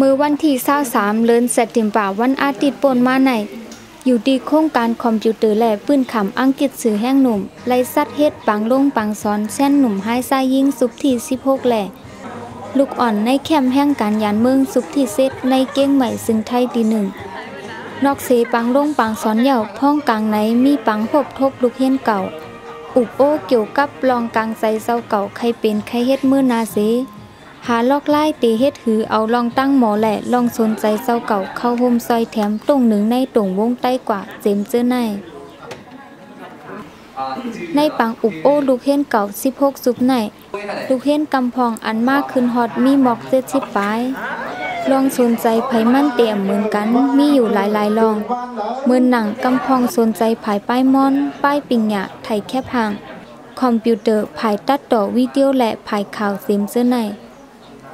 เมื่อวันที่23เดือนสิงหาคมวันอาทิตย์ป่นมาในอยู่ที่โครงการคอมพิวเตอร์และปืนขำอังกฤษสื่อแห่งหนุ่มไล่สัตว์เฮ็ดปังลงปังซ้อนแช่นหนุ่มหายซายยิงสุบที่16แหล่ลูกอ่อนในแคมป์แห่งการยานเมืองสุบที่เซตในเก้งใหม่ซึ่งไทยที่1นอกเสปังลงปังซ้อนเหย่าพ้องกลางไหนมีปังหบทบลูกเฮียนเก่าอุบโอเกี่ยวกับลองกลางใส่เซาเก่าใครเป็นใครเฮ็ดมื้อนาเสหาลอกไล่เตเฮ็ดหือเอาลองตั้งหมอแหละลองสนใจเศร้าเก่าเข้าห่มซอยแถมตรงหนึ่งในตรงวงใต้กว่าเจมเจอในปังอุบโอลูกเฮ็นเก่า16สุบในลูกเฮ็นกำพองอันมากขึ้นฮอดมีหมอก70ปลายลองสนใจไผมั่นเตี่ยมเหมือนกันมีอยู่หลายๆลองเหมือนหนังกำพองสนใจภายป้ายมอนป้ายปิงหยะไทยแคบห่างคอมพิวเตอร์ภายตัดต่อวิดีโอและภายข่าวเจมเจอใน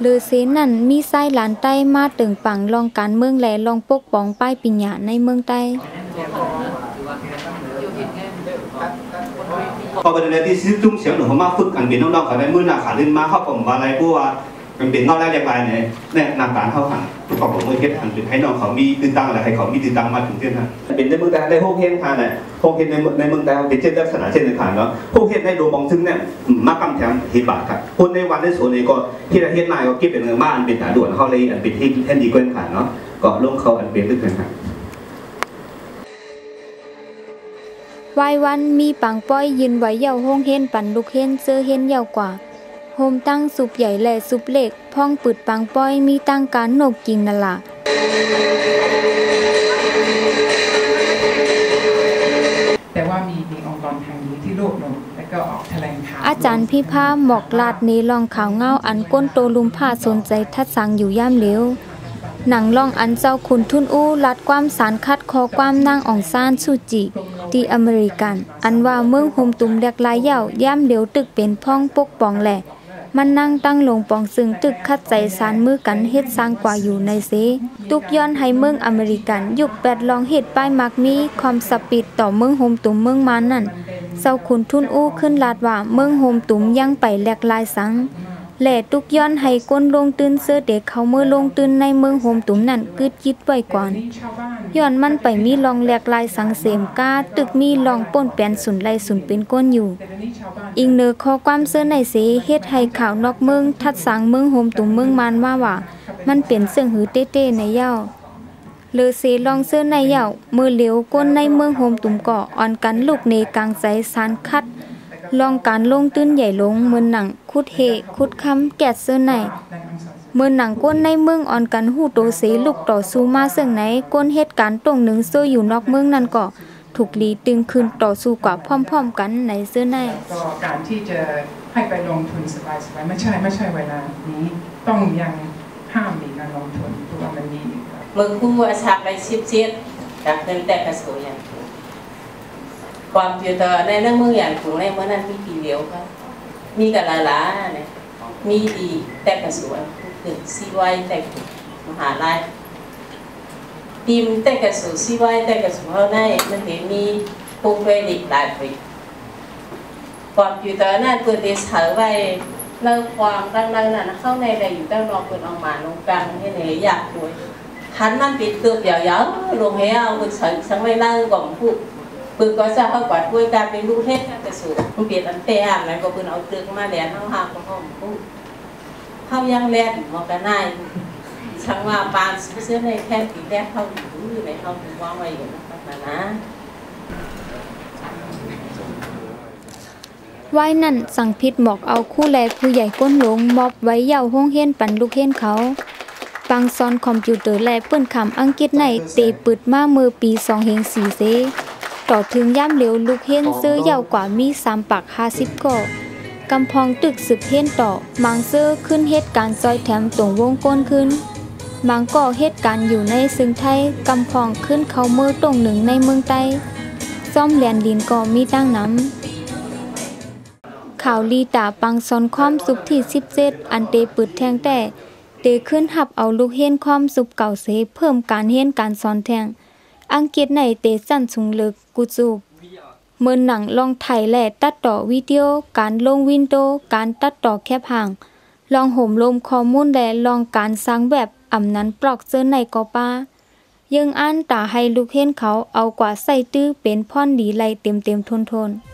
เลอเซนั่นมีไส้หลานใต้มาตึงปังลองการเมืองและลองปกป้องป้ายปิญญาในเมืองใต้พอประเด็นที่ซิจุ้งเสียงหนูเขามาฝึกอันเป็นน้องๆเขาได้มือหน้าขาลื่นมาเข้าผมว่าอะไรพวกว่ามันเป็นนอกแรกเรียกอะไรเนี่ยนำการเข้าหันประกอบผมเมื่อกี้อันเป็นให้น้องเขามีตื่นตั้งอะไรให้เขามีตื่นตั้งมาถึงเช่นนั้นเป็นในเมืองใต้ได้พวกเฮนทานเนี่ยพวกเฮนในเมืองใต้เป็นเช่นลักษณะเช่นในขานเนาะพวกเฮนในโดมองซึ่งเนี่ยมากำแถมเหตุบาทครับคนในวันในส่วนนี้ก็ที่ประเทศนายก็คิดเป็นเงินบ้านเป็นด่วนเขาเลยอันเป็นที่แทนดีกว่าขานเนาะก็ลงเขาอันเป็นตึกกันครับวายวันมีปังป้อยยืนไว้เย่าห้องเฮนปั่นลูกเฮนเสื้อเฮนยาวกว่าโฮมตั้งสุบใหญ่และสุบเล็กพ้องปืดปังป้อยมีตั้งการโนกกินนั่นล่ะแต่ว่ามีองค์กรทางนี้ที่รวบรวมและก็ออกแถลงข่าวอาจารย์พี่ภาพหมอกลาดเนลองข่าวเงาอันก้นโตลุมผ้าสนใจทัดสังอยู่ย่ามเหลวหนังล่องอันเจ้าคุณทุนอู้ลัดความสารคัดคอความนางอ่องซานซูจิที่อเมริกันอันว่าเมืองโฮมตุ่มแหลกลายเหย่าย่ามเหลวตึกเป็นพ้องปกป้องแหละมันนั่งตั้งลงปองซึ่งตึกคัดใจสารมือกันเฮ็ดสร้างกว่าอยู่ในเสตุกย้อนให้เมืองอเมริกันยุคแปดลองเฮ็ดป้ายมักมีความสปิดต่อเมืองโฮมตุ่มเมืองมานั่นเจ้าคุณทุนอู้ขึ้นลาดว่าเมืองโฮมตุ่มยังไปแหลกลายสังและตุกย้อนให้ก้นลงตื่นเสื้อเด็กเขาเมื่อลงตื่นในเมืองโฮมตุ่มนั่นกึดยิดไว้ก่อนย้อนมันไปมีลองแหลกลายสังเสมกาตึกมีลองป่นแปนสุนไลสุนเป็นก้นอยู่อิงเนอข้อความเสื้อในเสเฮ็ดให้ข่าวนอกเมืองทัดสังเมืองโฮมตุ่มเมืองมันว่ามันเป็นเสื่องหือเต้ๆในเย้าเลอเสลองเสื้อในเย้ามือเหลวก้นในเมืองโฮมตุ่มก่ออ่อนกันลูกเนกลางใจสารคัดลองการลงตื้นใหญ่ลงเหมือนหนังคุดเฮคุดคำแกดเสื้อในเหมือนหนังก้นในเมืองอ่อนกันหูโตเสลุกต่อสู้มาเสื่องไหนก้นเหตุการณ์ตรงหนึ่งเสื้ออยู่นอกเมืองนั่นก็ถูกลีตึงคืนต่อสู้กว่าพร้อมๆกันในเสื้อในการที่จะให้ไปลงทุนสบายๆไม่ใช่เวลานี้ต้องยังห้ามมีการลงทุนเพราะว่ามันมีเมืองคู่อาชาไปชิบเชียดจากเงินแต่กระสุนอย่างความเพียรในเรื่องเมืองอย่างถุงในเมื่อนั้นมีกี่เหลียวครับมีกับลาเนี่ยมีดีแต่กระสุนถึงซีไว้แต่มหาลัยทีมแต่กระสุนซีไว้แต่กระสุนเขาได้มันเห็นมีปุ่มเวดิกหลายปีความเพียรนั้นเปิดเดชเถอไว้เลิกความตั้งนั้นน่ะเข้าในใดอยู่ตั้งรอเปิดออกมาลงกลางให้เหนื่อยอยากด้วยหันมันปิดเกือบเยอะๆลงให้เอาคนสังไม่เลิกก่อนพูดปืนก็จะเขากวาดด้วยการเป็นลูกเทศกระสุนมันเปลี่ยนอันเตะอะไรก็ปืนเอาตึกมาแหลนเข้าหาของเขาเข้ายังแหลนมองกันได้ช่างว่าปานเสื้อในแค่ตีแรกเขาอยู่ในเขาถึงว่าไว้อยู่นะไว้นั่นสั่งพิษหมอกเอาคู่แลผู้ใหญ่ก้นหลงมอบไว้เย่าห้องเฮียนปั่นลูกเฮียนเขาปังซอนคอมพิวเตอร์และเปิ้นคำอังกฤษในเตปึดมาเมื่อปี2004เสต่อถึงย่ำเหลวลูกเฮียนซื้อยาวกว่ามี3ปัก50ก่อกำพองตึกสืบเฮียนต่อมังซื้อขึ้นเหตุการณ์ซอยแถมตรงวงก้นขึ้นมังก่อเหตุการณ์อยู่ในซึ่งไทยกำพองขึ้นเขาเมื่อตรงหนึ่งในเมืองใต้ซ่อมแลนดินก็มีตั้งน้ำข่าวลีตาปังซอนความสุบที่17อันเตปึดแทงแต่เตขึ้นหับเอาลูกเฮียนความสุบเก่าเสเพิ่มการเฮียนการสอนแทงอังกฤษในเตสั่นสูงเลิกกูจูบเมื่อหนังลองถ่ายและตัดต่อวิดีโอการลงวินโดว์การตัดต่อแคบห่างลองห่มลมข้อมูลและลองการสร้างแบบ อำนั้นปลอกเจอในกอป้ายังอันตาให้ลูกเห็นเขาเอากว่าใส่ตื้อเป็นพ่อนดีไหลเต็มๆทนๆ